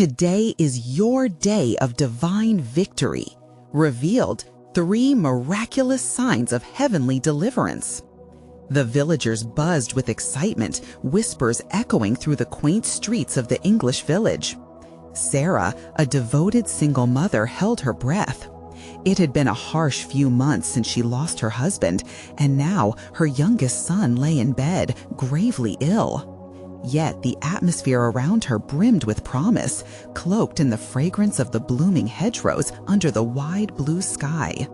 Today is your day of divine victory. Revealed 3 miraculous signs of heavenly deliverance. The villagers buzzed with excitement, whispers echoing through the quaint streets of the English village. Sarah, a devoted single mother, held her breath. It had been a harsh few months since she lost her husband, and now her youngest son lay in bed, gravely ill. Yet the atmosphere around her brimmed with promise, cloaked in the fragrance of the blooming hedgerows under the wide blue sky.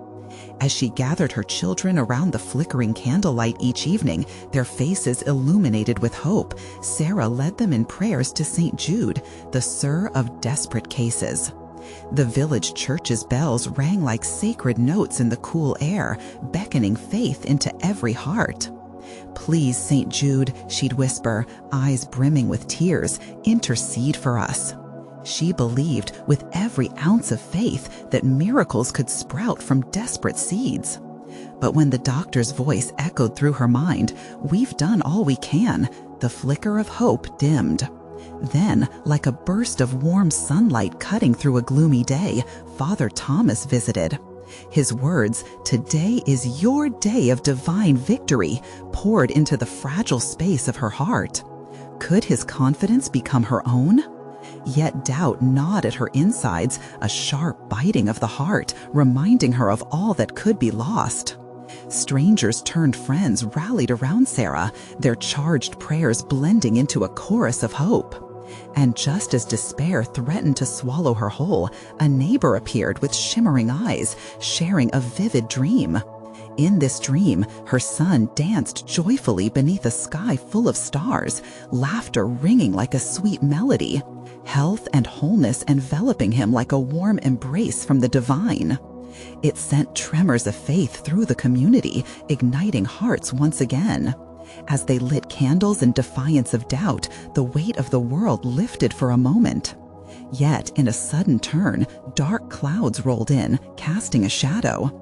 As she gathered her children around the flickering candlelight each evening, their faces illuminated with hope, Sarah led them in prayers to St. Jude, the Sir of desperate cases. The village church's bells rang like sacred notes in the cool air, beckoning faith into every heart. "Please, St. Jude," she'd whisper, eyes brimming with tears, "intercede for us." She believed with every ounce of faith that miracles could sprout from desperate seeds. But when the doctor's voice echoed through her mind, "We've done all we can," the flicker of hope dimmed. Then, like a burst of warm sunlight cutting through a gloomy day, Father Thomas visited. His words, "Today is your day of divine victory," poured into the fragile space of her heart. Could his confidence become her own? Yet doubt gnawed at her insides, a sharp biting of the heart, reminding her of all that could be lost. Strangers turned friends rallied around Sarah, their charged prayers blending into a chorus of hope. And just as despair threatened to swallow her whole, a neighbor appeared with shimmering eyes, sharing a vivid dream. In this dream, her son danced joyfully beneath a sky full of stars, laughter ringing like a sweet melody, health and wholeness enveloping him like a warm embrace from the divine. It sent tremors of faith through the community, igniting hearts once again. As they lit candles in defiance of doubt, the weight of the world lifted for a moment. Yet, in a sudden turn, dark clouds rolled in, casting a shadow.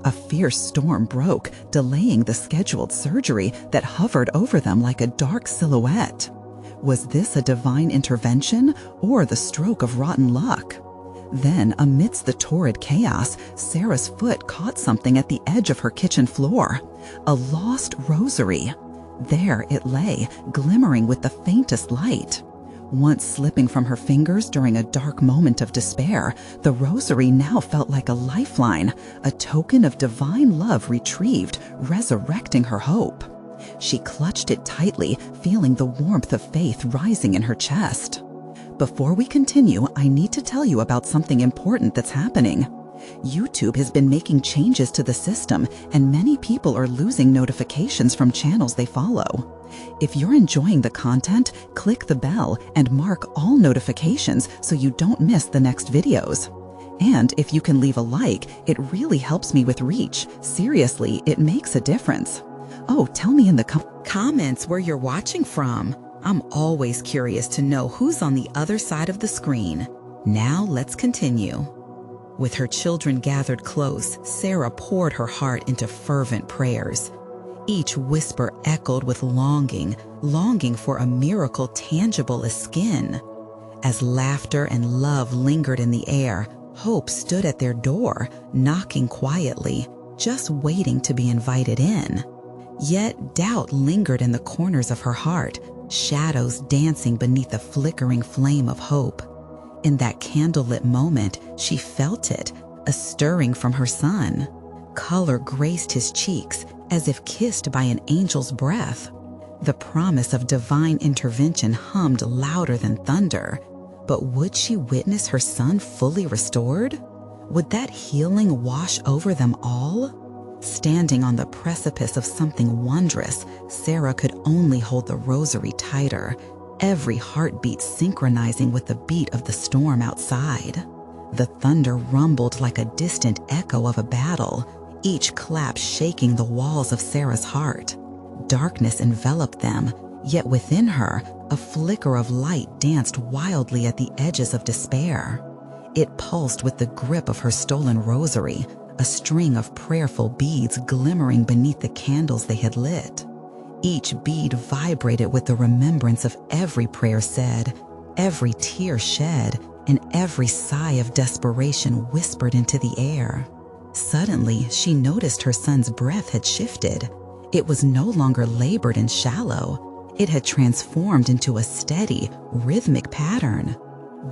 A fierce storm broke, delaying the scheduled surgery that hovered over them like a dark silhouette. Was this a divine intervention or the stroke of rotten luck? Then, amidst the torrid chaos, Sarah's foot caught something at the edge of her kitchen floor. A lost rosary. There it lay, glimmering with the faintest light. Once slipping from her fingers during a dark moment of despair, the rosary now felt like a lifeline, a token of divine love retrieved, resurrecting her hope. She clutched it tightly, feeling the warmth of faith rising in her chest. Before we continue, I need to tell you about something important that's happening. YouTube has been making changes to the system, and many people are losing notifications from channels they follow. If you're enjoying the content, click the bell and mark all notifications so you don't miss the next videos. And if you can leave a like, it really helps me with reach. Seriously, it makes a difference. Oh, tell me in the comments where you're watching from. I'm always curious to know who's on the other side of the screen. Now let's continue. With her children gathered close, Sarah poured her heart into fervent prayers. Each whisper echoed with longing for a miracle tangible as skin. As laughter and love lingered in the air, hope stood at their door, knocking quietly, just waiting to be invited in. Yet doubt lingered in the corners of her heart, shadows dancing beneath the flickering flame of hope. In that candlelit moment, she felt it, a stirring from her son. Color graced his cheeks, as if kissed by an angel's breath. The promise of divine intervention hummed louder than thunder. But would she witness her son fully restored? Would that healing wash over them all? Standing on the precipice of something wondrous, Sarah could only hold the rosary tighter, every heartbeat synchronizing with the beat of the storm outside. The thunder rumbled like a distant echo of a battle, each clap shaking the walls of Sarah's heart. Darkness enveloped them, yet within her, a flicker of light danced wildly at the edges of despair. It pulsed with the grip of her stolen rosary, a string of prayerful beads glimmering beneath the candles they had lit. Each bead vibrated with the remembrance of every prayer said, every tear shed, and every sigh of desperation whispered into the air. Suddenly, she noticed her son's breath had shifted. It was no longer labored and shallow. It had transformed into a steady, rhythmic pattern.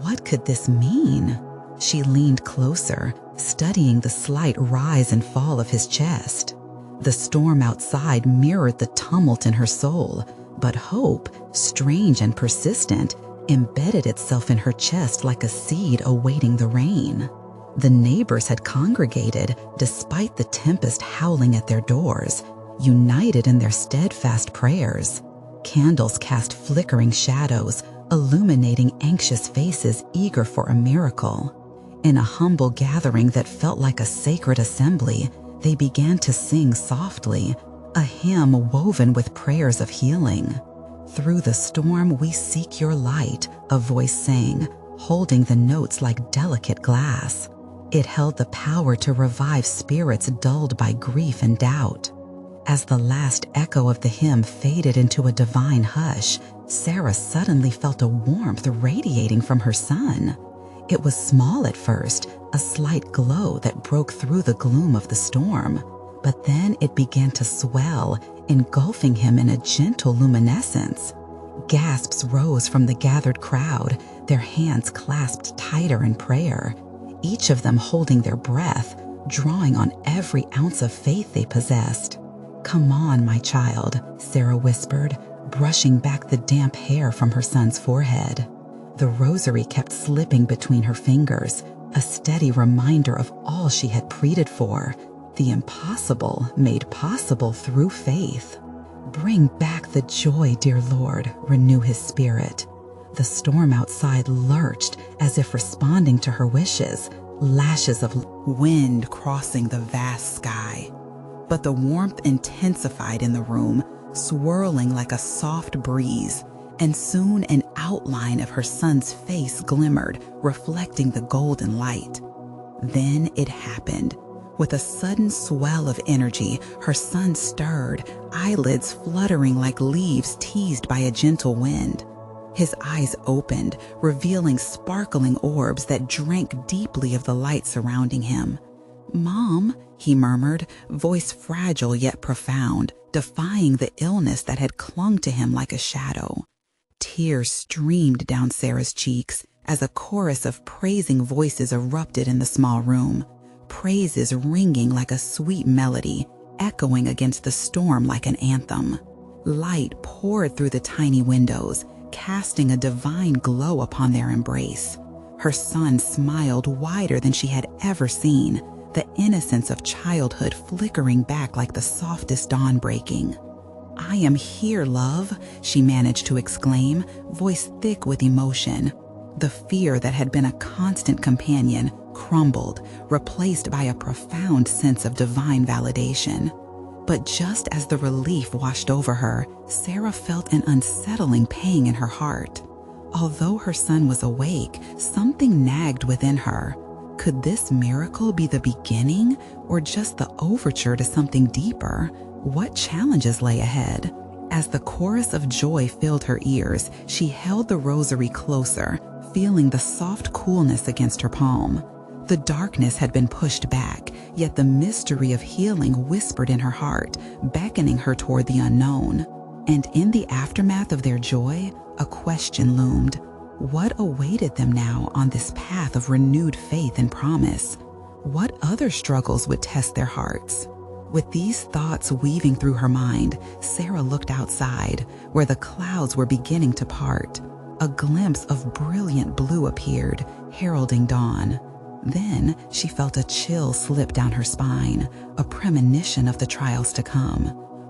What could this mean? She leaned closer, studying the slight rise and fall of his chest. The storm outside mirrored the tumult in her soul, but hope, strange and persistent, embedded itself in her chest like a seed awaiting the rain. The neighbors had congregated despite the tempest howling at their doors, united in their steadfast prayers. Candles cast flickering shadows, illuminating anxious faces eager for a miracle. In a humble gathering that felt like a sacred assembly, they began to sing softly, a hymn woven with prayers of healing. "Through the storm we seek your light," a voice sang, holding the notes like delicate glass. It held the power to revive spirits dulled by grief and doubt. As the last echo of the hymn faded into a divine hush, Sarah suddenly felt a warmth radiating from her son. It was small at first, a slight glow that broke through the gloom of the storm. But then it began to swell, engulfing him in a gentle luminescence. Gasps rose from the gathered crowd, their hands clasped tighter in prayer, each of them holding their breath, drawing on every ounce of faith they possessed. "Come on, my child," Sarah whispered, brushing back the damp hair from her son's forehead. The rosary kept slipping between her fingers, a steady reminder of all she had pleaded for, the impossible made possible through faith. "Bring back the joy, dear Lord," renew his spirit. The storm outside lurched as if responding to her wishes, lashes of wind crossing the vast sky. But the warmth intensified in the room, swirling like a soft breeze, and soon an outline of her son's face glimmered, reflecting the golden light. Then it happened. With a sudden swell of energy, her son stirred, eyelids fluttering like leaves teased by a gentle wind. His eyes opened, revealing sparkling orbs that drank deeply of the light surrounding him. "Mom," he murmured, voice fragile yet profound, defying the illness that had clung to him like a shadow. Tears streamed down Sarah's cheeks as a chorus of praising voices erupted in the small room, praises ringing like a sweet melody, echoing against the storm like an anthem. Light poured through the tiny windows, casting a divine glow upon their embrace. Her son smiled wider than she had ever seen, the innocence of childhood flickering back like the softest dawn breaking. "I am here, love," she managed to exclaim, voice thick with emotion. The fear that had been a constant companion crumbled, replaced by a profound sense of divine validation. But just as the relief washed over her, Sarah felt an unsettling pang in her heart. Although her son was awake, something nagged within her. Could this miracle be the beginning, or just the overture to something deeper? What challenges lay ahead? As the chorus of joy filled her ears, she held the rosary closer, feeling the soft coolness against her palm. The darkness had been pushed back, yet the mystery of healing whispered in her heart, beckoning her toward the unknown. And in the aftermath of their joy, a question loomed. What awaited them now on this path of renewed faith and promise? What other struggles would test their hearts? With these thoughts weaving through her mind, Sarah looked outside, where the clouds were beginning to part. A glimpse of brilliant blue appeared, heralding dawn. Then she felt a chill slip down her spine, a premonition of the trials to come.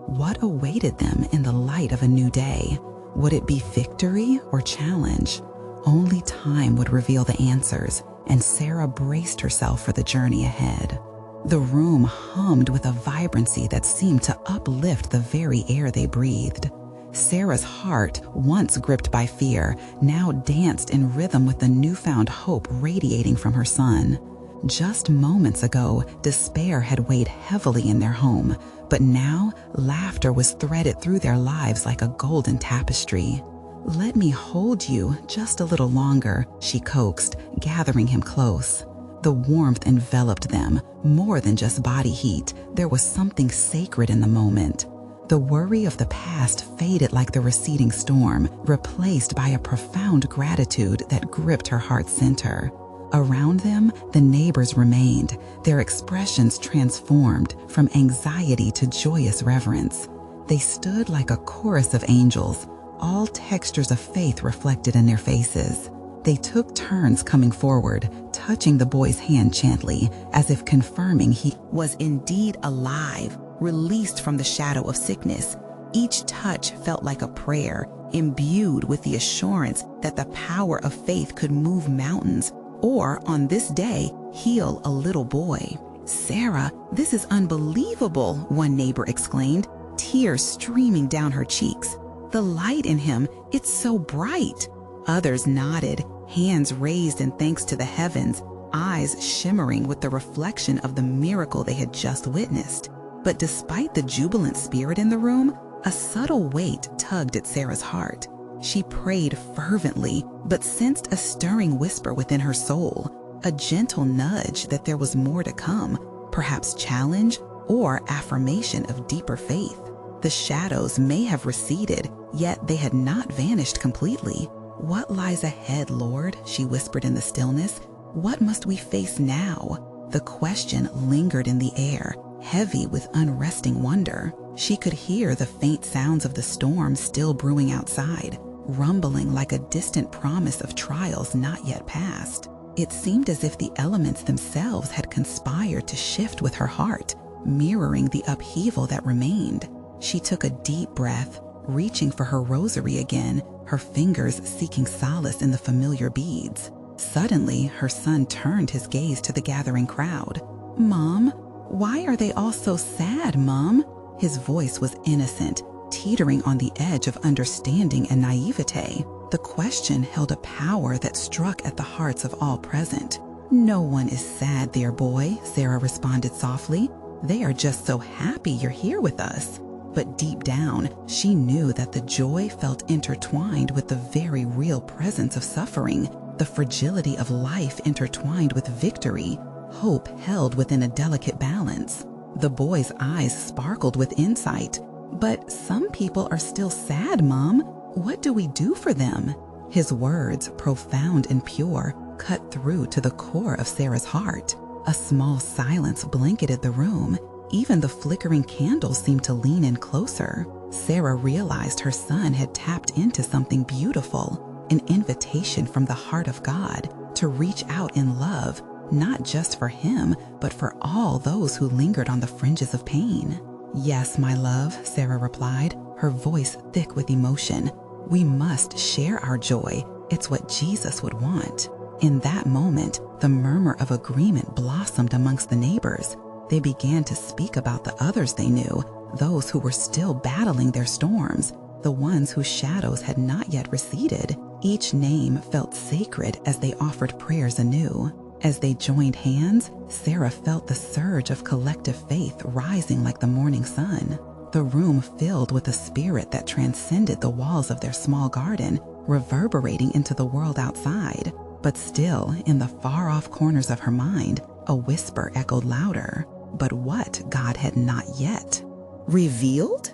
What awaited them in the light of a new day? Would it be victory or challenge? Only time would reveal the answers, and Sarah braced herself for the journey ahead. The room hummed with a vibrancy that seemed to uplift the very air they breathed. Sarah's heart, once gripped by fear, now danced in rhythm with the newfound hope radiating from her son. Just moments ago, despair had weighed heavily in their home, but now laughter was threaded through their lives like a golden tapestry. "Let me hold you just a little longer," she coaxed, gathering him close. The warmth enveloped them, more than just body heat. There was something sacred in the moment. The worry of the past faded like the receding storm, replaced by a profound gratitude that gripped her heart's center. Around them, the neighbors remained, their expressions transformed from anxiety to joyous reverence. They stood like a chorus of angels, all textures of faith reflected in their faces. They took turns coming forward, touching the boy's hand gently, as if confirming he was indeed alive, released from the shadow of sickness. Each touch felt like a prayer, imbued with the assurance that the power of faith could move mountains, or, on this day, heal a little boy. "Sarah, this is unbelievable," one neighbor exclaimed, tears streaming down her cheeks. "The light in him, it's so bright." Others nodded, hands raised in thanks to the heavens, eyes shimmering with the reflection of the miracle they had just witnessed. But despite the jubilant spirit in the room, a subtle weight tugged at Sarah's heart. She prayed fervently, but sensed a stirring whisper within her soul, a gentle nudge that there was more to come, perhaps challenge or affirmation of deeper faith. The shadows may have receded, yet they had not vanished completely. "What lies ahead, Lord?" she whispered in the stillness. "What must we face now?" The question lingered in the air, heavy with unresting wonder. She could hear the faint sounds of the storm still brewing outside, rumbling like a distant promise of trials not yet past. It seemed as if the elements themselves had conspired to shift with her heart, mirroring the upheaval that remained. She took a deep breath, reaching for her rosary again, her fingers seeking solace in the familiar beads. Suddenly, her son turned his gaze to the gathering crowd. "Mom, why are they all so sad, Mom?" His voice was innocent, teetering on the edge of understanding and naivete. The question held a power that struck at the hearts of all present. "No one is sad, dear boy," Sarah responded softly. "They are just so happy you're here with us." But deep down, she knew that the joy felt intertwined with the very real presence of suffering, the fragility of life intertwined with victory, hope held within a delicate balance. The boy's eyes sparkled with insight. "But some people are still sad, Mom. What do we do for them?" His words, profound and pure, cut through to the core of Sarah's heart. A small silence blanketed the room. Even the flickering candles seemed to lean in closer. Sarah realized her son had tapped into something beautiful, an invitation from the heart of God to reach out in love, not just for him, but for all those who lingered on the fringes of pain. "Yes, my love," Sarah replied, her voice thick with emotion. "We must share our joy. It's what Jesus would want." In that moment, the murmur of agreement blossomed amongst the neighbors. They began to speak about the others they knew, those who were still battling their storms, the ones whose shadows had not yet receded. Each name felt sacred as they offered prayers anew. As they joined hands, Sarah felt the surge of collective faith rising like the morning sun. The room filled with a spirit that transcended the walls of their small garden, reverberating into the world outside. But still, in the far-off corners of her mind, a whisper echoed louder. But what God had not yet revealed?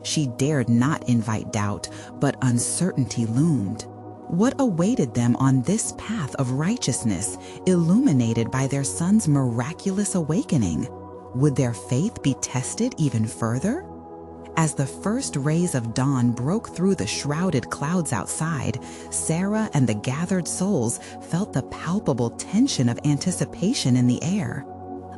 She dared not invite doubt, but uncertainty loomed. What awaited them on this path of righteousness, illuminated by their son's miraculous awakening? Would their faith be tested even further? As the first rays of dawn broke through the shrouded clouds outside, Sarah and the gathered souls felt the palpable tension of anticipation in the air.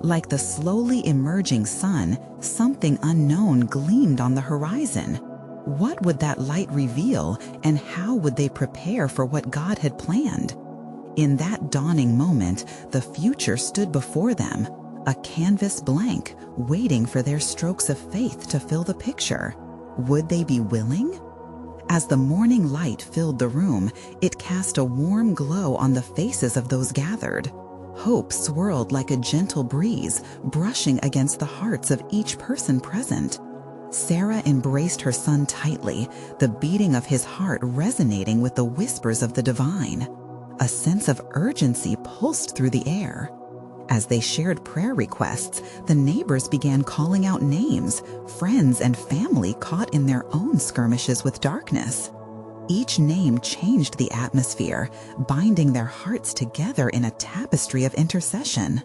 Like the slowly emerging sun, something unknown gleamed on the horizon. What would that light reveal, and how would they prepare for what God had planned? In that dawning moment, the future stood before them, a canvas blank, waiting for their strokes of faith to fill the picture. Would they be willing? As the morning light filled the room, it cast a warm glow on the faces of those gathered. Hope swirled like a gentle breeze, brushing against the hearts of each person present. Sarah embraced her son tightly, the beating of his heart resonating with the whispers of the divine. A sense of urgency pulsed through the air. As they shared prayer requests, the neighbors began calling out names, friends and family caught in their own skirmishes with darkness. Each name changed the atmosphere, binding their hearts together in a tapestry of intercession.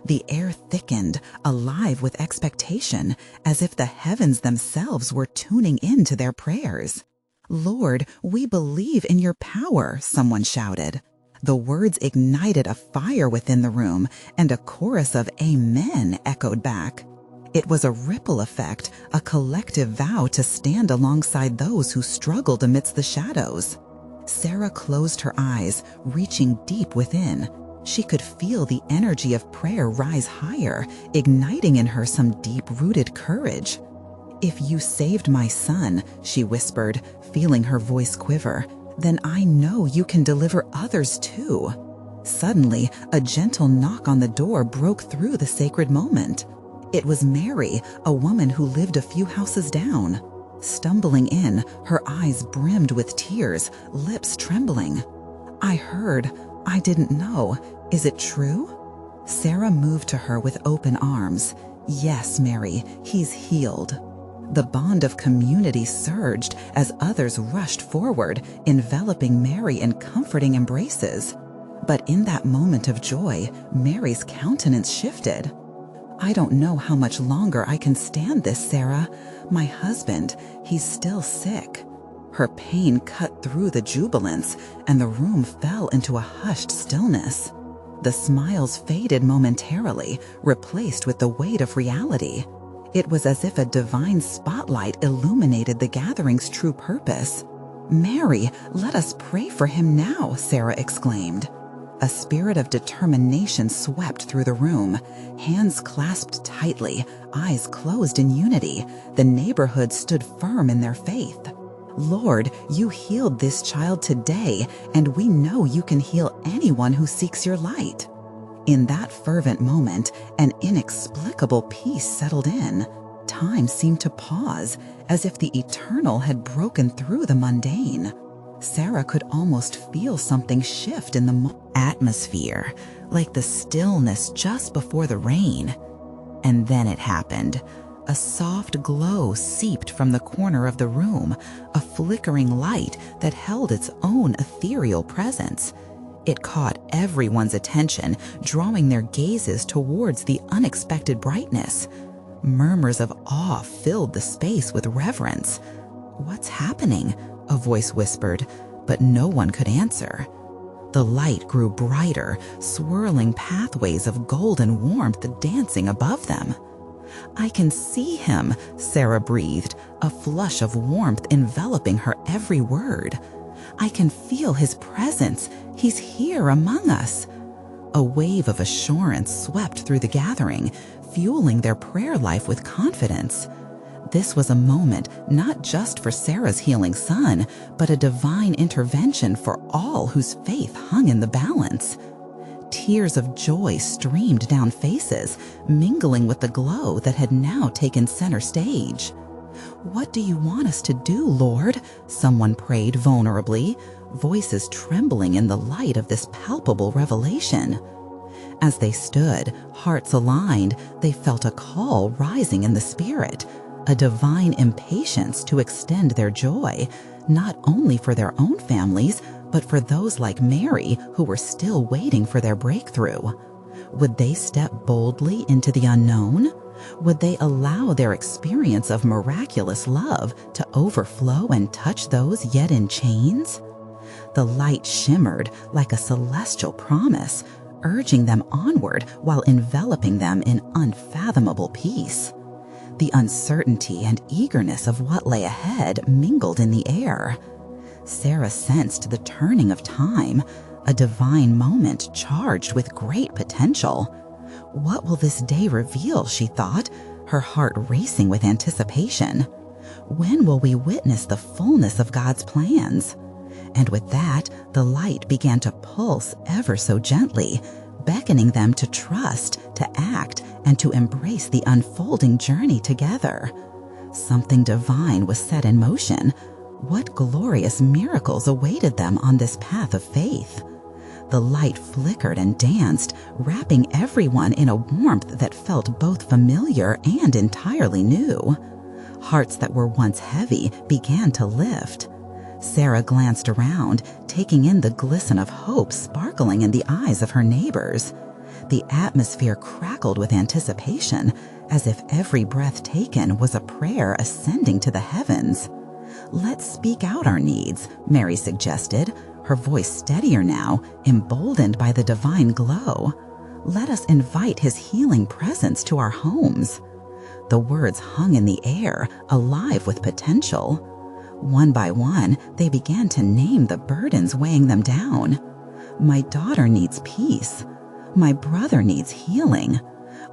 The air thickened, alive with expectation, as if the heavens themselves were tuning in to their prayers. "Lord, we believe in your power," someone shouted. The words ignited a fire within the room, and a chorus of "Amen" echoed back. It was a ripple effect, a collective vow to stand alongside those who struggled amidst the shadows. Sarah closed her eyes, reaching deep within. She could feel the energy of prayer rise higher, igniting in her some deep-rooted courage. "If you saved my son," she whispered, feeling her voice quiver, "then I know you can deliver others too." Suddenly, a gentle knock on the door broke through the sacred moment. It was Mary, a woman who lived a few houses down. Stumbling in, her eyes brimmed with tears, lips trembling. "I heard. I didn't know. Is it true?" Sarah moved to her with open arms. "Yes, Mary, he's healed." The bond of community surged as others rushed forward, enveloping Mary in comforting embraces. But in that moment of joy, Mary's countenance shifted. "I don't know how much longer I can stand this, Sarah. My husband, he's still sick." Her pain cut through the jubilance, and the room fell into a hushed stillness. The smiles faded momentarily, replaced with the weight of reality. It was as if a divine spotlight illuminated the gathering's true purpose. "Mary, let us pray for him now," Sarah exclaimed. A spirit of determination swept through the room. Hands clasped tightly, eyes closed in unity, the neighborhood stood firm in their faith. "Lord, you healed this child today, and we know you can heal anyone who seeks your light." In that fervent moment, an inexplicable peace settled in. Time seemed to pause, as if the eternal had broken through the mundane. Sarah could almost feel something shift in the atmosphere, like the stillness just before the rain. And then it happened. A soft glow seeped from the corner of the room, a flickering light that held its own ethereal presence. It caught everyone's attention, drawing their gazes towards the unexpected brightness. Murmurs of awe filled the space with reverence. "What's happening?" a voice whispered, but no one could answer. The light grew brighter, swirling pathways of golden warmth dancing above them. "I can see him," Sarah breathed, a flush of warmth enveloping her every word. "I can feel his presence. He's here among us." A wave of assurance swept through the gathering, fueling their prayer life with confidence. This was a moment not just for Sarah's healing son, but a divine intervention for all whose faith hung in the balance. Tears of joy streamed down faces, mingling with the glow that had now taken center stage. "What do you want us to do, Lord?" someone prayed vulnerably, voices trembling in the light of this palpable revelation. As they stood, hearts aligned, they felt a call rising in the spirit, a divine impatience to extend their joy, not only for their own families, but for those like Mary who were still waiting for their breakthrough. Would they step boldly into the unknown? Would they allow their experience of miraculous love to overflow and touch those yet in chains? The light shimmered like a celestial promise, urging them onward while enveloping them in unfathomable peace. The uncertainty and eagerness of what lay ahead mingled in the air. Sarah sensed the turning of time, a divine moment charged with great potential. What will this day reveal, she thought, her heart racing with anticipation. When will we witness the fullness of God's plans? And with that, the light began to pulse ever so gently, beckoning them to trust, to act, and to embrace the unfolding journey together. Something divine was set in motion. What glorious miracles awaited them on this path of faith? The light flickered and danced, wrapping everyone in a warmth that felt both familiar and entirely new. Hearts that were once heavy began to lift. Sarah glanced around, taking in the glisten of hope sparkling in the eyes of her neighbors. The atmosphere crackled with anticipation, as if every breath taken was a prayer ascending to the heavens. "Let's speak out our needs," Mary suggested, her voice steadier now, emboldened by the divine glow. "Let us invite his healing presence to our homes." The words hung in the air, alive with potential. One by one, they began to name the burdens weighing them down. "My daughter needs peace. My brother needs healing.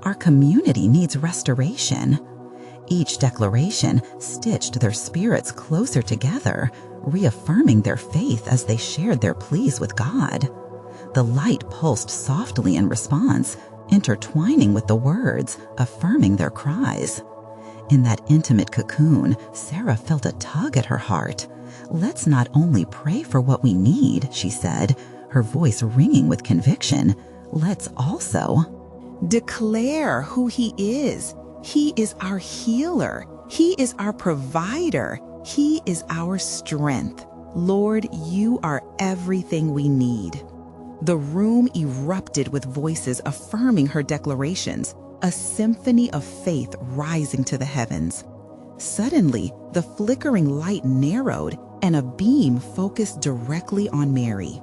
Our community needs restoration." Each declaration stitched their spirits closer together, reaffirming their faith as they shared their pleas with God. The light pulsed softly in response, intertwining with the words, affirming their cries. In that intimate cocoon, Sarah felt a tug at her heart. "Let's not only pray for what we need," she said, her voice ringing with conviction. "Let's also declare who he is. He is our healer. He is our provider. He is our strength. Lord, you are everything we need." The room erupted with voices affirming her declarations, a symphony of faith rising to the heavens. Suddenly, the flickering light narrowed and a beam focused directly on Mary.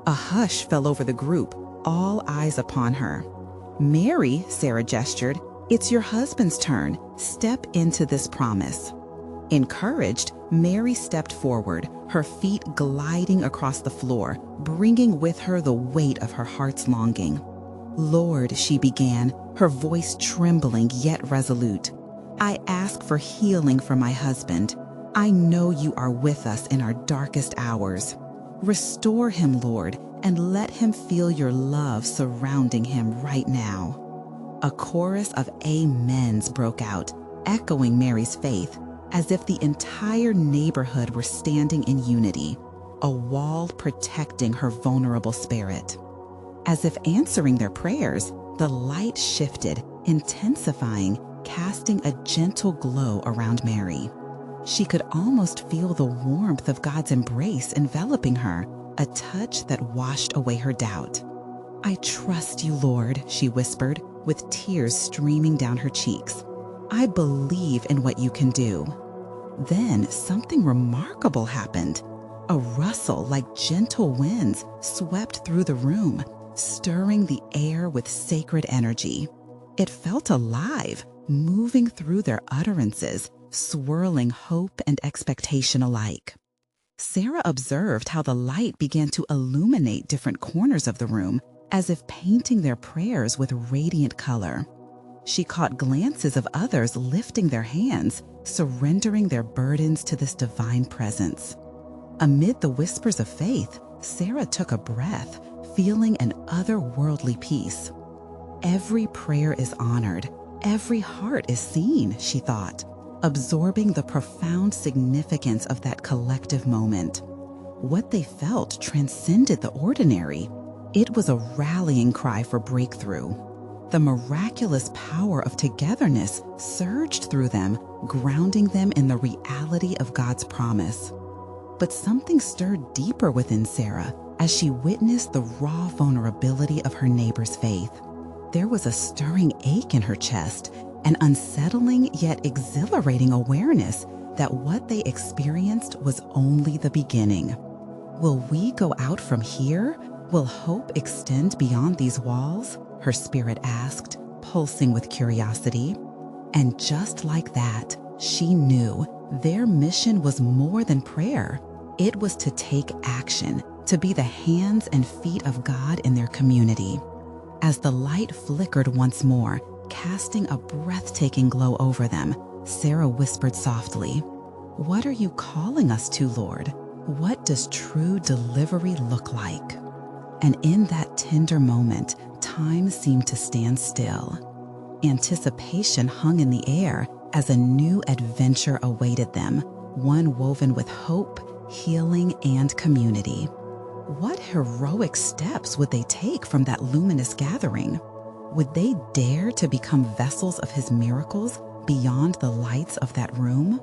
A hush fell over the group, all eyes upon her. "Mary," Sarah gestured, "it's your husband's turn. Step into this promise." Encouraged, Mary stepped forward, her feet gliding across the floor, bringing with her the weight of her heart's longing. "Lord," she began, her voice trembling yet resolute, "I ask for healing for my husband. I know you are with us in our darkest hours. Restore him, Lord, and let him feel your love surrounding him right now." A chorus of amens broke out, echoing Mary's faith, as if the entire neighborhood were standing in unity, a wall protecting her vulnerable spirit. As if answering their prayers, the light shifted, intensifying, casting a gentle glow around Mary. She could almost feel the warmth of God's embrace enveloping her, a touch that washed away her doubt. "I trust you, Lord," she whispered, with tears streaming down her cheeks. "I believe in what you can do." Then something remarkable happened. A rustle like gentle winds swept through the room, stirring the air with sacred energy. It felt alive, moving through their utterances, swirling hope and expectation alike. Sarah observed how the light began to illuminate different corners of the room, as if painting their prayers with radiant color. She caught glances of others lifting their hands, surrendering their burdens to this divine presence. Amid the whispers of faith, Sarah took a breath, feeling an otherworldly peace. Every prayer is honored, every heart is seen, she thought, absorbing the profound significance of that collective moment. What they felt transcended the ordinary. It was a rallying cry for breakthrough. The miraculous power of togetherness surged through them, grounding them in the reality of God's promise. But something stirred deeper within Sarah as she witnessed the raw vulnerability of her neighbor's faith. There was a stirring ache in her chest, an unsettling yet exhilarating awareness that what they experienced was only the beginning. "Will we go out from here? Will hope extend beyond these walls?" her spirit asked, pulsing with curiosity. And just like that, she knew their mission was more than prayer. It was to take action, to be the hands and feet of God in their community. As the light flickered once more, casting a breathtaking glow over them, Sarah whispered softly, "What are you calling us to, Lord? What does true delivery look like?" And in that tender moment, time seemed to stand still. Anticipation hung in the air as a new adventure awaited them, one woven with hope, healing, and community. What heroic steps would they take from that luminous gathering? Would they dare to become vessels of his miracles beyond the lights of that room?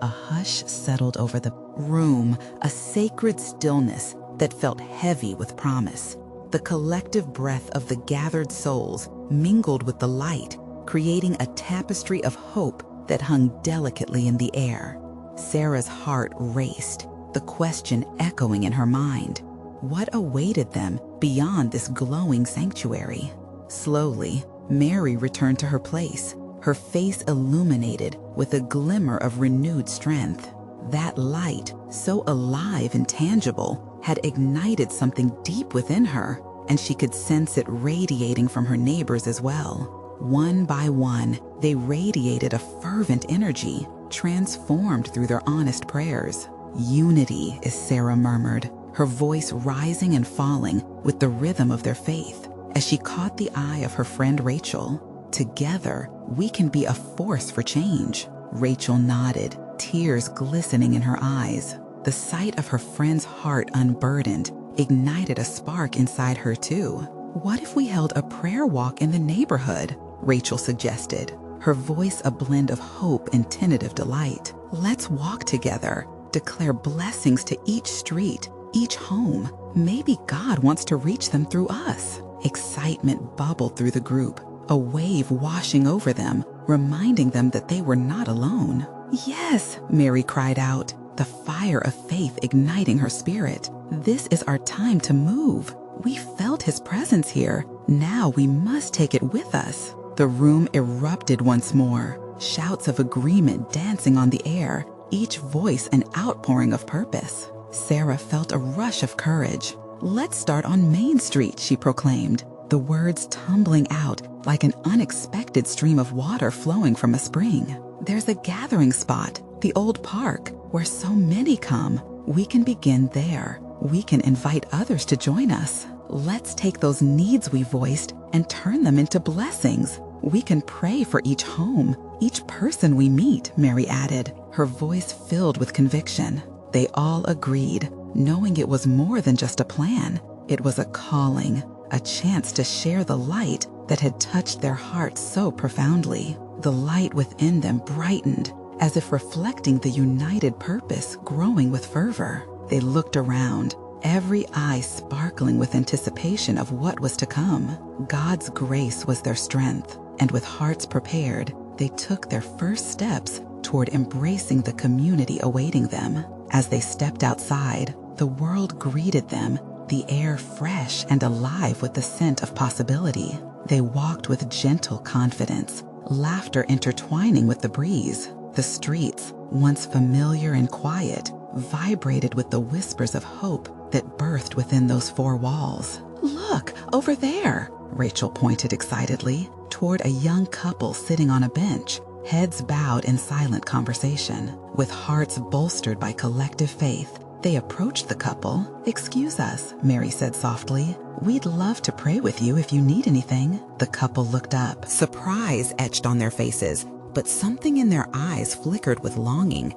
A hush settled over the room, a sacred stillness that felt heavy with promise. The collective breath of the gathered souls mingled with the light, creating a tapestry of hope that hung delicately in the air. Sarah's heart raced, the question echoing in her mind. What awaited them beyond this glowing sanctuary? Slowly, Mary returned to her place, her face illuminated with a glimmer of renewed strength. That light, so alive and tangible, had ignited something deep within her, and she could sense it radiating from her neighbors as well. One by one, they radiated a fervent energy, transformed through their honest prayers. "Unity," as Sarah murmured, her voice rising and falling with the rhythm of their faith, as she caught the eye of her friend Rachel. "Together, we can be a force for change." Rachel nodded, tears glistening in her eyes. The sight of her friend's heart unburdened ignited a spark inside her too. "What if we held a prayer walk in the neighborhood?" Rachel suggested, her voice a blend of hope and tentative delight. "Let's walk together, declare blessings to each street, each home. Maybe God wants to reach them through us." Excitement bubbled through the group, a wave washing over them, reminding them that they were not alone. "Yes," Mary cried out, the fire of faith igniting her spirit. "This is our time to move. We felt his presence here. Now we must take it with us." The room erupted once more, shouts of agreement dancing on the air, each voice an outpouring of purpose. Sarah felt a rush of courage. "Let's start on Main Street," she proclaimed, the words tumbling out like an unexpected stream of water flowing from a spring. "There's a gathering spot, the old park, where so many come. We can begin there. We can invite others to join us. Let's take those needs we voiced and turn them into blessings. We can pray for each home, each person we meet," Mary added, her voice filled with conviction. They all agreed, knowing it was more than just a plan. It was a calling, a chance to share the light that had touched their hearts so profoundly. The light within them brightened, as if reflecting the united purpose growing with fervor. They looked around, every eye sparkling with anticipation of what was to come. God's grace was their strength, and with hearts prepared, they took their first steps toward embracing the community awaiting them. As they stepped outside, the world greeted them, the air fresh and alive with the scent of possibility. They walked with gentle confidence, laughter intertwining with the breeze. The streets, once familiar and quiet, vibrated with the whispers of hope that birthed within those four walls. "Look, over there!" Rachel pointed excitedly toward a young couple sitting on a bench, heads bowed in silent conversation. With hearts bolstered by collective faith, they approached the couple. "Excuse us," Mary said softly. "We'd love to pray with you if you need anything." The couple looked up, surprise etched on their faces, but something in their eyes flickered with longing.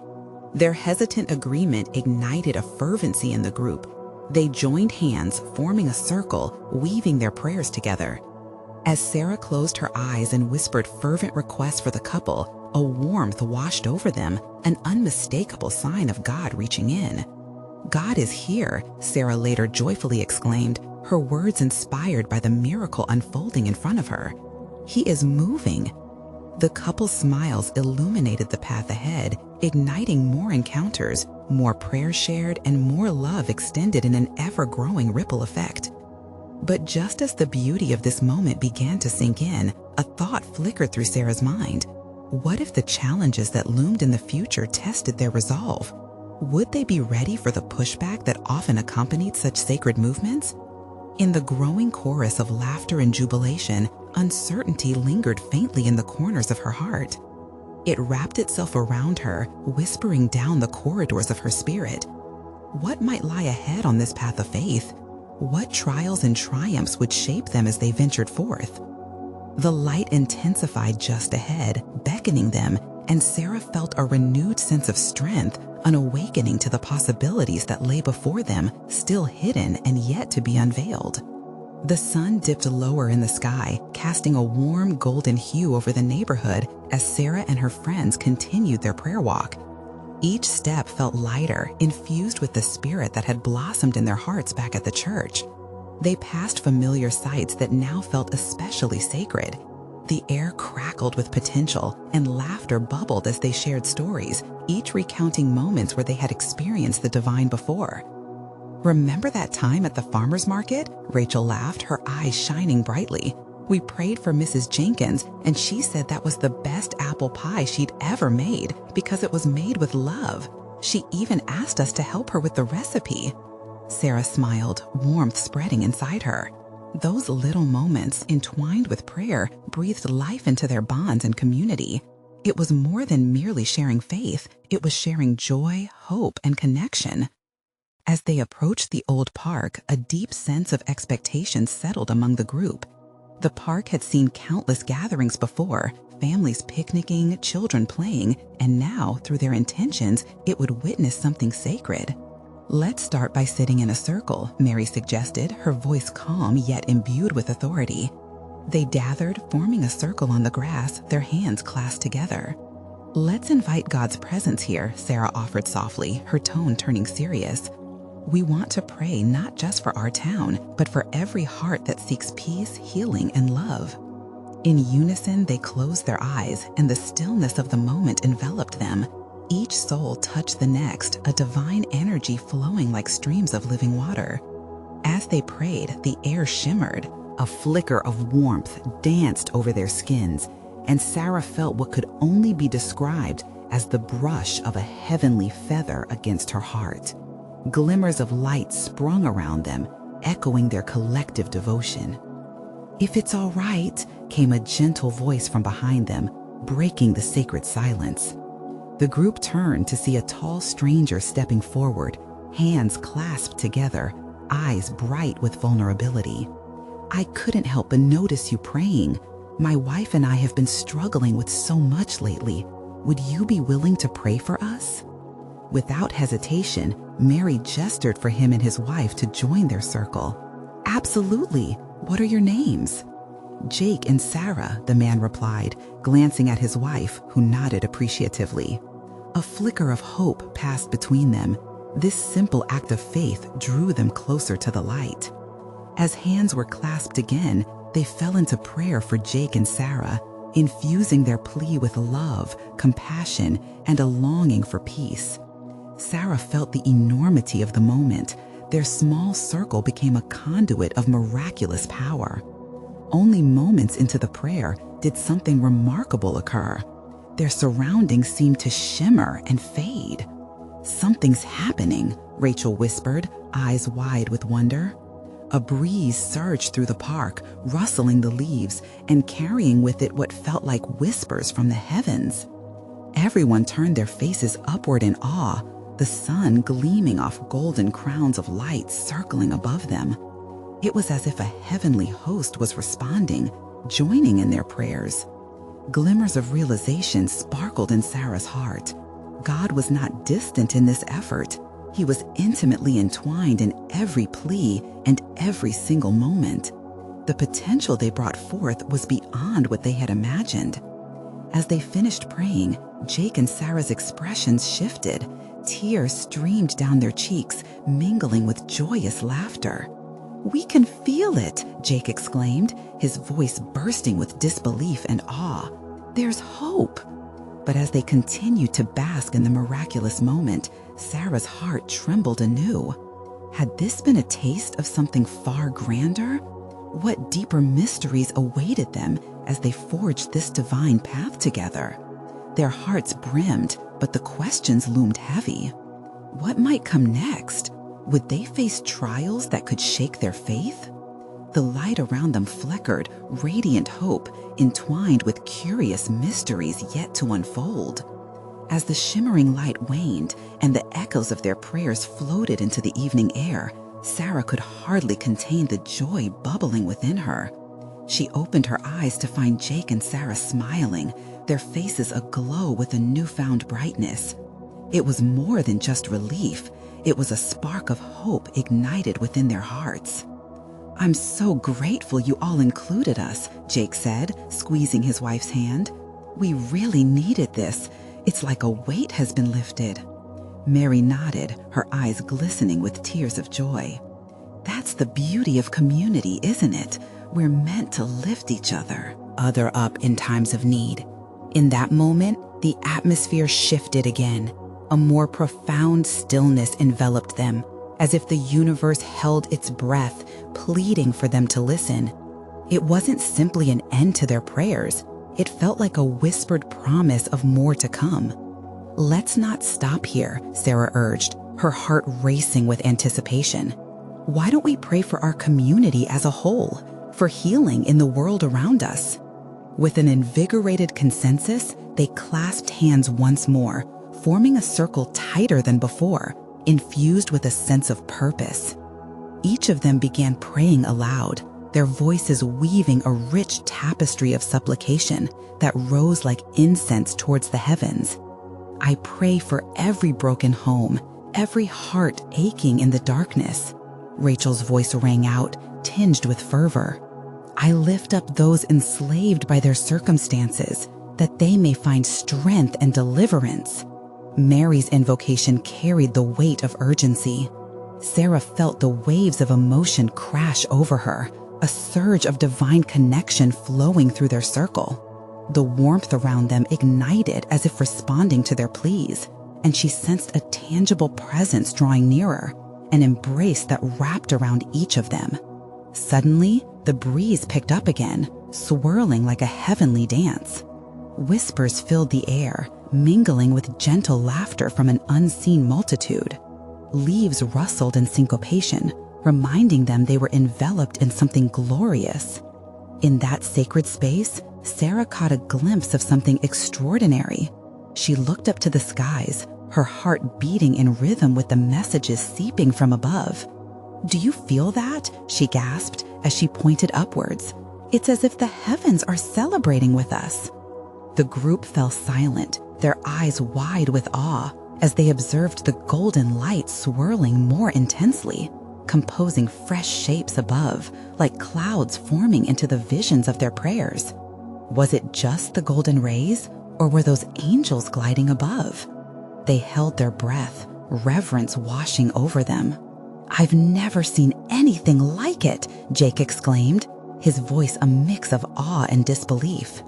Their hesitant agreement ignited a fervency in the group. They joined hands, forming a circle, weaving their prayers together. As Sarah closed her eyes and whispered fervent requests for the couple, a warmth washed over them, an unmistakable sign of God reaching in. "God is here," Sarah later joyfully exclaimed, her words inspired by the miracle unfolding in front of her. "He is moving." The couple's smiles illuminated the path ahead, igniting more encounters, more prayers shared, and more love extended in an ever-growing ripple effect. But just as the beauty of this moment began to sink in, a thought flickered through Sarah's mind. What if the challenges that loomed in the future tested their resolve? Would they be ready for the pushback that often accompanied such sacred movements? In the growing chorus of laughter and jubilation, uncertainty lingered faintly in the corners of her heart. It wrapped itself around her, whispering down the corridors of her spirit. What might lie ahead on this path of faith? What trials and triumphs would shape them as they ventured forth? The light intensified just ahead, beckoning them, and Sarah felt a renewed sense of strength, an awakening to the possibilities that lay before them, still hidden and yet to be unveiled. The sun dipped lower in the sky, casting a warm golden hue over the neighborhood as Sarah and her friends continued their prayer walk. Each step felt lighter, infused with the spirit that had blossomed in their hearts back at the church. They passed familiar sights that now felt especially sacred. The air crackled with potential, and laughter bubbled as they shared stories, each recounting moments where they had experienced the divine before. "Remember that time at the farmer's market?" Rachel laughed, her eyes shining brightly. "We prayed for Mrs. Jenkins, and she said that was the best apple pie she'd ever made because it was made with love. She even asked us to help her with the recipe." Sarah smiled, warmth spreading inside her. Those little moments, entwined with prayer, breathed life into their bonds and community. It was more than merely sharing faith, it was sharing joy, hope, and connection. As they approached the old park, a deep sense of expectation settled among the group. The park had seen countless gatherings before, families picnicking, children playing, and now, through their intentions, it would witness something sacred. "Let's start by sitting in a circle," Mary suggested, her voice calm yet imbued with authority. They gathered, forming a circle on the grass, their hands clasped together. "Let's invite God's presence here," Sarah offered softly, her tone turning serious. "We want to pray not just for our town, but for every heart that seeks peace, healing, and love." In unison, they closed their eyes, and the stillness of the moment enveloped them. Each soul touched the next, a divine energy flowing like streams of living water. As they prayed, the air shimmered. A flicker of warmth danced over their skins, and Sarah felt what could only be described as the brush of a heavenly feather against her heart. Glimmers of light sprung around them, echoing their collective devotion. "If it's all right," came a gentle voice from behind them, breaking the sacred silence. The group turned to see a tall stranger stepping forward, hands clasped together, eyes bright with vulnerability. "I couldn't help but notice you praying. My wife and I have been struggling with so much lately. Would you be willing to pray for us?" Without hesitation, Mary gestured for him and his wife to join their circle. "Absolutely. What are your names?" "Jake and Sarah," the man replied, glancing at his wife, who nodded appreciatively. A flicker of hope passed between them. This simple act of faith drew them closer to the light. As hands were clasped again, they fell into prayer for Jake and Sarah, infusing their plea with love, compassion, and a longing for peace. Sarah felt the enormity of the moment. Their small circle became a conduit of miraculous power. Only moments into the prayer did something remarkable occur. Their surroundings seemed to shimmer and fade. "Something's happening," Rachel whispered, eyes wide with wonder. A breeze surged through the park, rustling the leaves and carrying with it what felt like whispers from the heavens. Everyone turned their faces upward in awe, the sun gleaming off golden crowns of light circling above them. It was as if a heavenly host was responding, joining in their prayers. Glimmers of realization sparkled in Sarah's heart. God was not distant in this effort. He was intimately entwined in every plea and every single moment. The potential they brought forth was beyond what they had imagined. As they finished praying, Jake and Sarah's expressions shifted. Tears streamed down their cheeks, mingling with joyous laughter. "We can feel it," Jake exclaimed, his voice bursting with disbelief and awe. "There's hope." But as they continued to bask in the miraculous moment, Sarah's heart trembled anew. Had this been a taste of something far grander? What deeper mysteries awaited them as they forged this divine path together? Their hearts brimmed, but the questions loomed heavy. What might come next? Would they face trials that could shake their faith? The light around them flickered, radiant hope, entwined with curious mysteries yet to unfold. As the shimmering light waned and the echoes of their prayers floated into the evening air, Sarah could hardly contain the joy bubbling within her. She opened her eyes to find Jake and Sarah smiling, their faces aglow with a newfound brightness. It was more than just relief. It was a spark of hope ignited within their hearts. "I'm so grateful you all included us," Jake said, squeezing his wife's hand. "We really needed this. It's like a weight has been lifted." Mary nodded, her eyes glistening with tears of joy. "That's the beauty of community, isn't it? We're meant to lift each other up in times of need." In that moment, the atmosphere shifted again. A more profound stillness enveloped them, as if the universe held its breath, pleading for them to listen. It wasn't simply an end to their prayers. It felt like a whispered promise of more to come. "Let's not stop here," Sarah urged, her heart racing with anticipation. "Why don't we pray for our community as a whole, for healing in the world around us?" With an invigorated consensus, they clasped hands once more, forming a circle tighter than before, infused with a sense of purpose. Each of them began praying aloud, their voices weaving a rich tapestry of supplication that rose like incense towards the heavens. "I pray for every broken home, every heart aching in the darkness." Rachel's voice rang out, tinged with fervor. "I lift up those enslaved by their circumstances, that they may find strength and deliverance." Mary's invocation carried the weight of urgency. Sarah felt the waves of emotion crash over her, a surge of divine connection flowing through their circle. The warmth around them ignited as if responding to their pleas, and she sensed a tangible presence drawing nearer, an embrace that wrapped around each of them. Suddenly, the breeze picked up again, swirling like a heavenly dance. Whispers filled the air, mingling with gentle laughter from an unseen multitude. Leaves rustled in syncopation, reminding them they were enveloped in something glorious. In that sacred space, Sarah caught a glimpse of something extraordinary. She looked up to the skies, her heart beating in rhythm with the messages seeping from above. "Do you feel that?" she gasped as she pointed upwards. "It's as if the heavens are celebrating with us." The group fell silent, their eyes wide with awe, as they observed the golden light swirling more intensely, composing fresh shapes above, like clouds forming into the visions of their prayers. Was it just the golden rays, or were those angels gliding above? They held their breath, reverence washing over them. "I've never seen anything like it," Jake exclaimed, his voice a mix of awe and disbelief.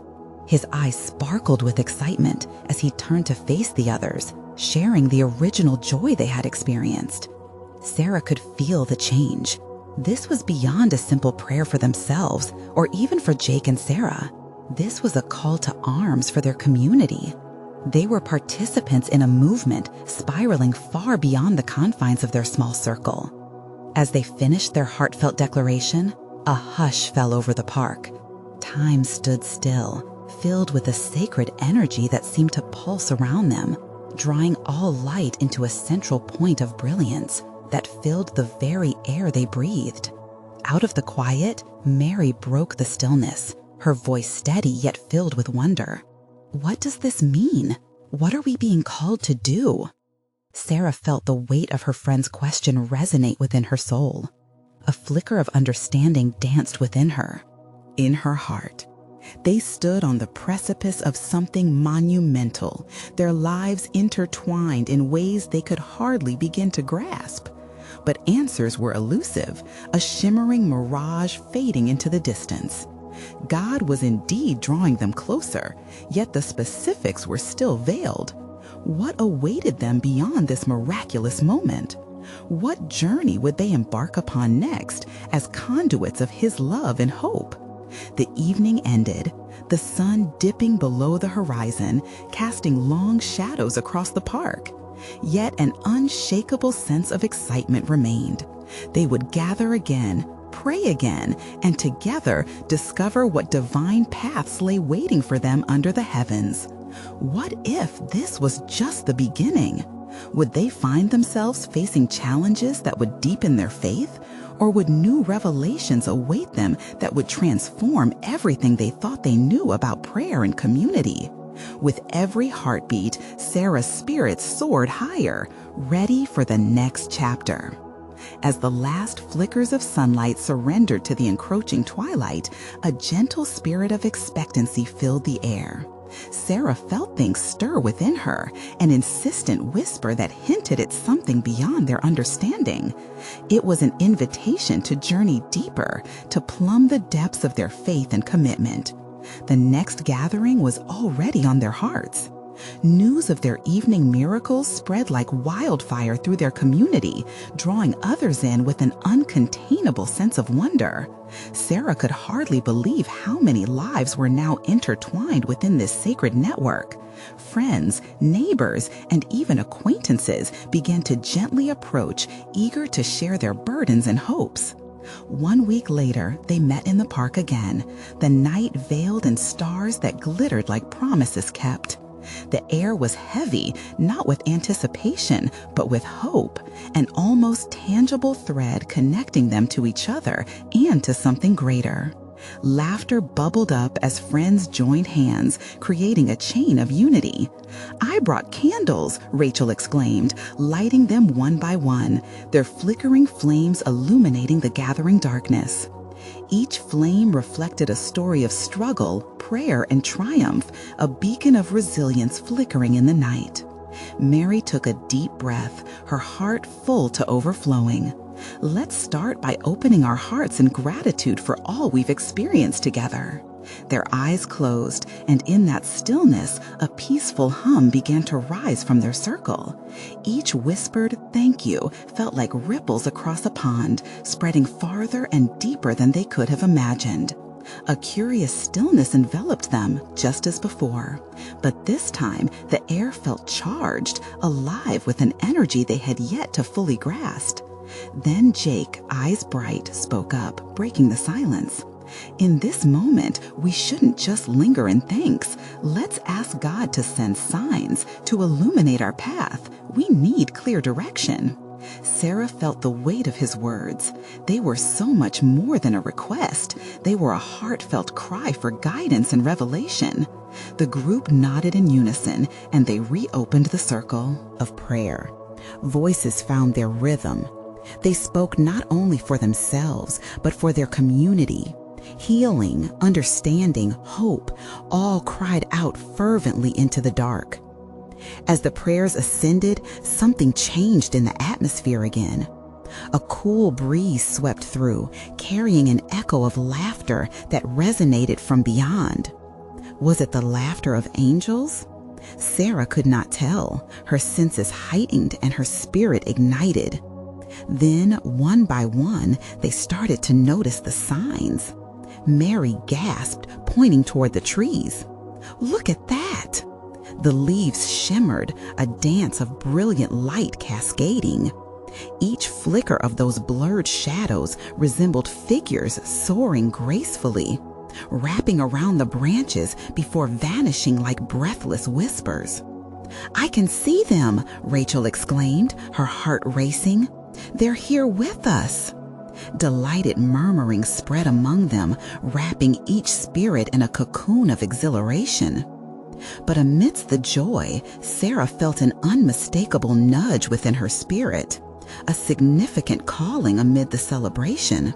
His eyes sparkled with excitement as he turned to face the others, sharing the original joy they had experienced. Sarah could feel the change. This was beyond a simple prayer for themselves or even for Jake and Sarah. This was a call to arms for their community. They were participants in a movement spiraling far beyond the confines of their small circle. As they finished their heartfelt declaration, a hush fell over the park. Time stood still, filled with a sacred energy that seemed to pulse around them, drawing all light into a central point of brilliance that filled the very air they breathed. Out of the quiet, Mary broke the stillness, her voice steady yet filled with wonder. "What does this mean? What are we being called to do?" Sarah felt the weight of her friend's question resonate within her soul. A flicker of understanding danced within her. In her heart, they stood on the precipice of something monumental, their lives intertwined in ways they could hardly begin to grasp. But answers were elusive, a shimmering mirage fading into the distance. God was indeed drawing them closer, yet the specifics were still veiled. What awaited them beyond this miraculous moment? What journey would they embark upon next as conduits of His love and hope? The evening ended, the sun dipping below the horizon, casting long shadows across the park. Yet an unshakable sense of excitement remained. They would gather again, pray again, and together discover what divine paths lay waiting for them under the heavens. What if this was just the beginning? Would they find themselves facing challenges that would deepen their faith? Or would new revelations await them that would transform everything they thought they knew about prayer and community? With every heartbeat, Sarah's spirits soared higher, ready for the next chapter. As the last flickers of sunlight surrendered to the encroaching twilight, a gentle spirit of expectancy filled the air. Sarah felt things stir within her, an insistent whisper that hinted at something beyond their understanding. It was an invitation to journey deeper, to plumb the depths of their faith and commitment. The next gathering was already on their hearts. News of their evening miracles spread like wildfire through their community, drawing others in with an uncontainable sense of wonder. Sarah could hardly believe how many lives were now intertwined within this sacred network. Friends, neighbors, and even acquaintances began to gently approach, eager to share their burdens and hopes. 1 week later, they met in the park again, the night veiled in stars that glittered like promises kept. The air was heavy, not with anticipation, but with hope, an almost tangible thread connecting them to each other and to something greater. Laughter bubbled up as friends joined hands, creating a chain of unity. "I brought candles," Rachel exclaimed, lighting them one by one, their flickering flames illuminating the gathering darkness. Each flame reflected a story of struggle, prayer, and triumph, a beacon of resilience flickering in the night. Mary took a deep breath, her heart full to overflowing. "Let's start by opening our hearts in gratitude for all we've experienced together." Their eyes closed, and in that stillness, a peaceful hum began to rise from their circle. Each whispered "thank you" felt like ripples across a pond, spreading farther and deeper than they could have imagined. A curious stillness enveloped them, just as before. But this time, the air felt charged, alive with an energy they had yet to fully grasp. Then Jake, eyes bright, spoke up, breaking the silence. "In this moment, we shouldn't just linger in thanks. Let's ask God to send signs, to illuminate our path. We need clear direction." Sarah felt the weight of his words. They were so much more than a request. They were a heartfelt cry for guidance and revelation. The group nodded in unison, and they reopened the circle of prayer. Voices found their rhythm. They spoke not only for themselves, but for their community. Healing, understanding, hope, all cried out fervently into the dark. As the prayers ascended, something changed in the atmosphere again. A cool breeze swept through, carrying an echo of laughter that resonated from beyond. Was it the laughter of angels? Sarah could not tell, her senses heightened and her spirit ignited. Then, one by one, they started to notice the signs. Mary gasped, pointing toward the trees. "Look at that!" The leaves shimmered, a dance of brilliant light cascading. Each flicker of those blurred shadows resembled figures soaring gracefully, wrapping around the branches before vanishing like breathless whispers. "I can see them!" Rachel exclaimed, her heart racing. "They're here with us!" Delighted murmuring spread among them, wrapping each spirit in a cocoon of exhilaration. But amidst the joy, Sarah felt an unmistakable nudge within her spirit, a significant calling amid the celebration.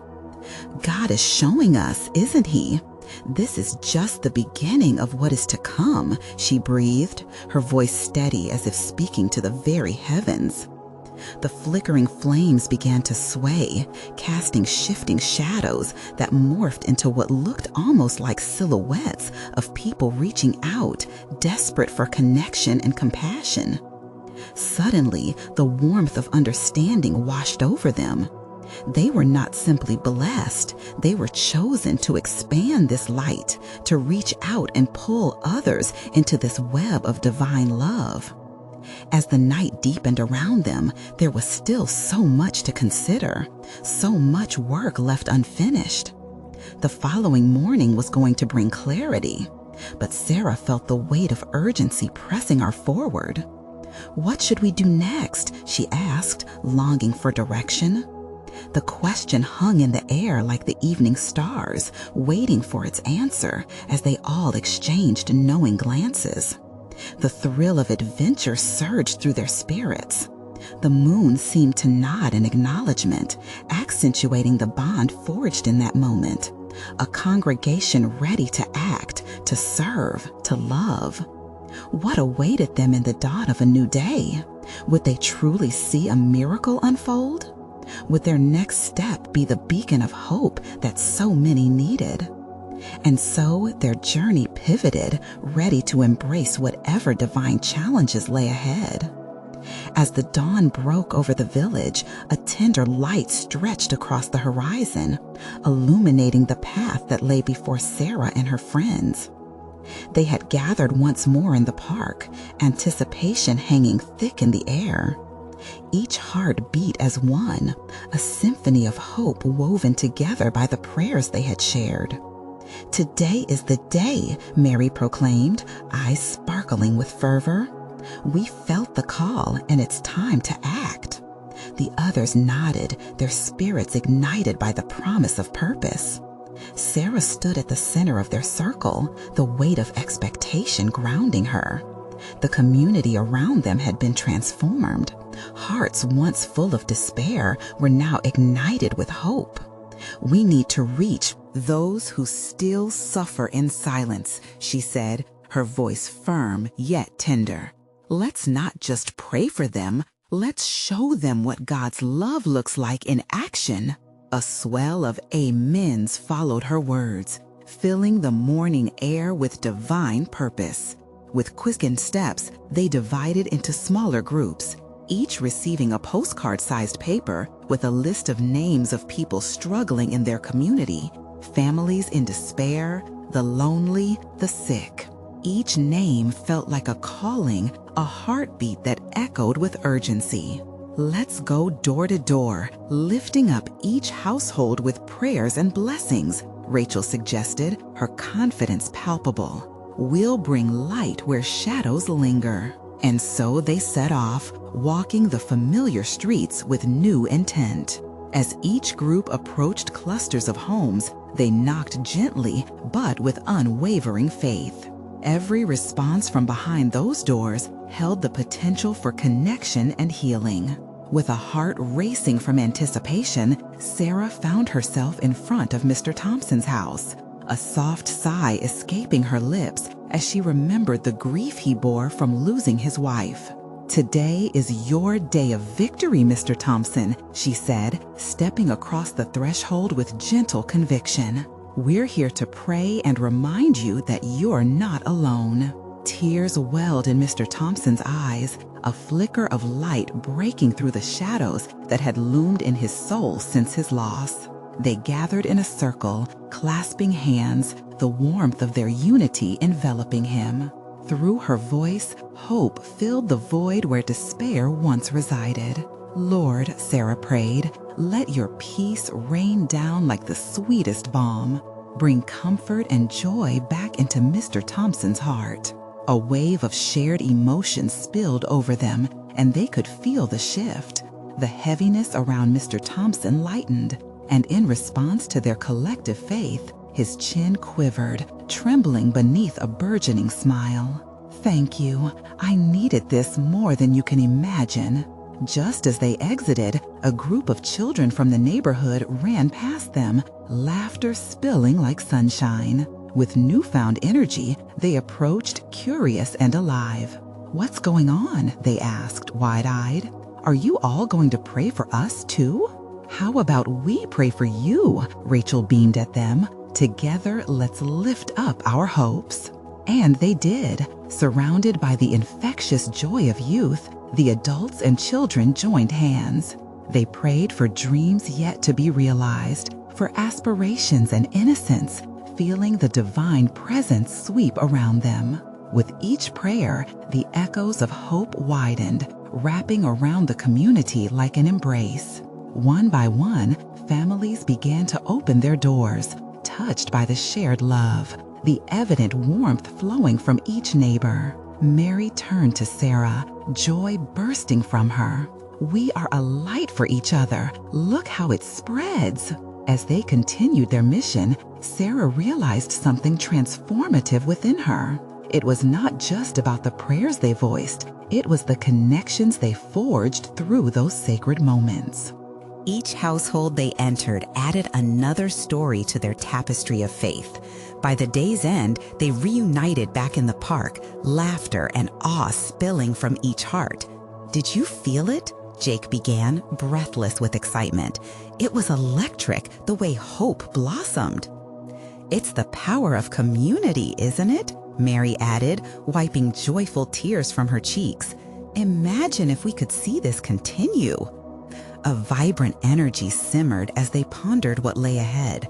"God is showing us, isn't he? This is just the beginning of what is to come," she breathed, her voice steady as if speaking to the very heavens. The flickering flames began to sway, casting shifting shadows that morphed into what looked almost like silhouettes of people reaching out, desperate for connection and compassion. Suddenly, the warmth of understanding washed over them. They were not simply blessed, they were chosen to expand this light, to reach out and pull others into this web of divine love. As the night deepened around them, there was still so much to consider, so much work left unfinished. The following morning was going to bring clarity, but Sarah felt the weight of urgency pressing her forward. "What should we do next?" she asked, longing for direction. The question hung in the air like the evening stars, waiting for its answer as they all exchanged knowing glances. The thrill of adventure surged through their spirits. The moon seemed to nod in acknowledgement, accentuating the bond forged in that moment. A congregation ready to act, to serve, to love. What awaited them in the dawn of a new day? Would they truly see a miracle unfold? Would their next step be the beacon of hope that so many needed? And so their journey pivoted, ready to embrace whatever divine challenges lay ahead. As the dawn broke over the village, a tender light stretched across the horizon, illuminating the path that lay before Sarah and her friends. They had gathered once more in the park, anticipation hanging thick in the air. Each heart beat as one, a symphony of hope woven together by the prayers they had shared. "Today is the day," Mary proclaimed, eyes sparkling with fervor. "We felt the call, and it's time to act." The others nodded, their spirits ignited by the promise of purpose. Sarah stood at the center of their circle, the weight of expectation grounding her. The community around them had been transformed. Hearts once full of despair were now ignited with hope. "We need to reach those who still suffer in silence," she said, her voice firm yet tender. "Let's not just pray for them, let's show them what God's love looks like in action." A swell of amens followed her words, filling the morning air with divine purpose. With quickened steps, they divided into smaller groups, each receiving a postcard-sized paper with a list of names of people struggling in their community, families in despair, the lonely, the sick. Each name felt like a calling, a heartbeat that echoed with urgency. "Let's go door to door, lifting up each household with prayers and blessings," Rachel suggested, her confidence palpable. "We'll bring light where shadows linger." And so they set off, walking the familiar streets with new intent. As each group approached clusters of homes, they knocked gently but with unwavering faith. Every response from behind those doors held the potential for connection and healing. With a heart racing from anticipation, Sarah found herself in front of Mr. Thompson's house, a soft sigh escaping her lips as she remembered the grief he bore from losing his wife. "Today is your day of victory, Mr. Thompson," she said, stepping across the threshold with gentle conviction. "We're here to pray and remind you that you're not alone." Tears welled in Mr. Thompson's eyes, a flicker of light breaking through the shadows that had loomed in his soul since his loss. They gathered in a circle, clasping hands, the warmth of their unity enveloping him. Through her voice, hope filled the void where despair once resided. "Lord," Sarah prayed, "let your peace rain down like the sweetest balm. Bring comfort and joy back into Mr. Thompson's heart." A wave of shared emotion spilled over them, and they could feel the shift. The heaviness around Mr. Thompson lightened, and in response to their collective faith, his chin quivered, trembling beneath a burgeoning smile. "Thank you. I needed this more than you can imagine." Just as they exited, a group of children from the neighborhood ran past them, laughter spilling like sunshine. With newfound energy, they approached, curious and alive. "What's going on?" they asked, wide-eyed. "Are you all going to pray for us too?" "How about we pray for you?" Rachel beamed at them. "Together, let's lift up our hopes." And they did. Surrounded by the infectious joy of youth, the adults and children joined hands. They prayed for dreams yet to be realized, for aspirations and innocence, feeling the divine presence sweep around them. With each prayer, the echoes of hope widened, wrapping around the community like an embrace. One by one, families began to open their doors, touched by the shared love, the evident warmth flowing from each neighbor. Mary turned to Sarah, joy bursting from her. We are a light for each other. Look how it spreads." As they continued their mission, Sarah realized something transformative within her. It was not just about the prayers they voiced, it was the connections they forged through those sacred moments. Each household they entered added another story to their tapestry of faith. By the day's end, they reunited back in the park, laughter and awe spilling from each heart. "Did you feel it?" Jake began, breathless with excitement. "It was electric, the way hope blossomed." "It's the power of community, isn't it?" Mary added, wiping joyful tears from her cheeks. "Imagine if we could see this continue." A vibrant energy simmered as they pondered what lay ahead.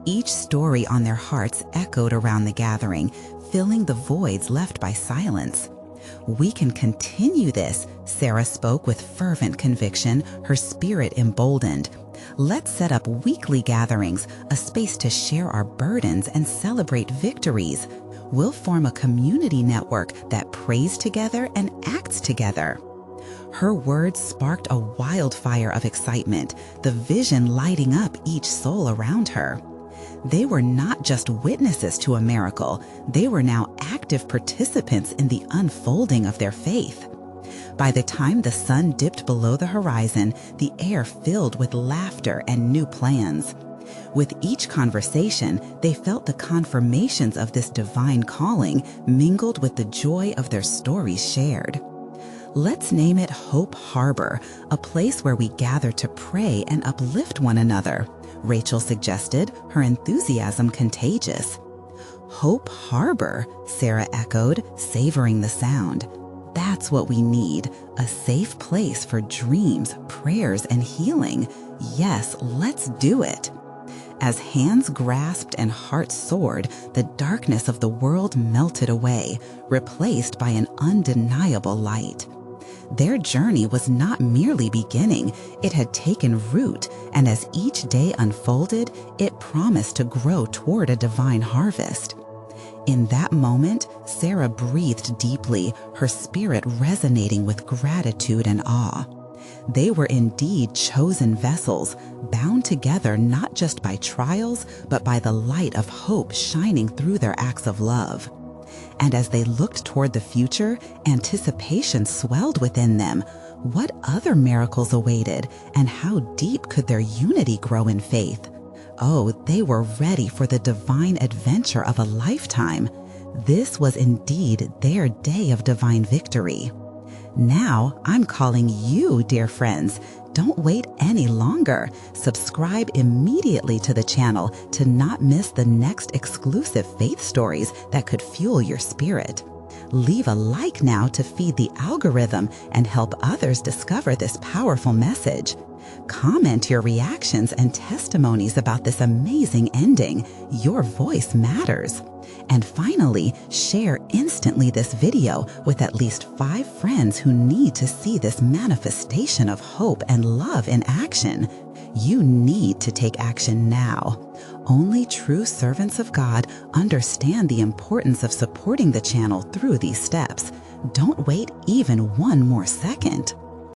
Each story on their hearts echoed around the gathering, filling the voids left by silence. "We can continue this," Sarah spoke with fervent conviction, her spirit emboldened. "Let's set up weekly gatherings, a space to share our burdens and celebrate victories. We'll form a community network that prays together and acts together." Her words sparked a wildfire of excitement, the vision lighting up each soul around her. They were not just witnesses to a miracle, they were now active participants in the unfolding of their faith. By the time the sun dipped below the horizon, the air filled with laughter and new plans. With each conversation, they felt the confirmations of this divine calling mingled with the joy of their stories shared. "Let's name it Hope Harbor, a place where we gather to pray and uplift one another," Rachel suggested, her enthusiasm contagious. "Hope Harbor," Sarah echoed, savoring the sound. "That's what we need, a safe place for dreams, prayers, and healing. Yes, let's do it." As hands grasped and hearts soared, the darkness of the world melted away, replaced by an undeniable light. Their journey was not merely beginning, it had taken root, and as each day unfolded, it promised to grow toward a divine harvest. In that moment, Sarah breathed deeply, her spirit resonating with gratitude and awe. They were indeed chosen vessels, bound together not just by trials, but by the light of hope shining through their acts of love. And as they looked toward the future, anticipation swelled within them. What other miracles awaited, and how deep could their unity grow in faith? Oh, they were ready for the divine adventure of a lifetime. This was indeed their day of divine victory. Now, I'm calling you, dear friends. Don't wait any longer. Subscribe immediately to the channel to not miss the next exclusive faith stories that could fuel your spirit. Leave a like now to feed the algorithm and help others discover this powerful message. Comment your reactions and testimonies about this amazing ending. Your voice matters. And finally, share instantly this video with at least 5 friends who need to see this manifestation of hope and love in action. You need to take action now. Only true servants of God understand the importance of supporting the channel through these steps. Don't wait even one more second.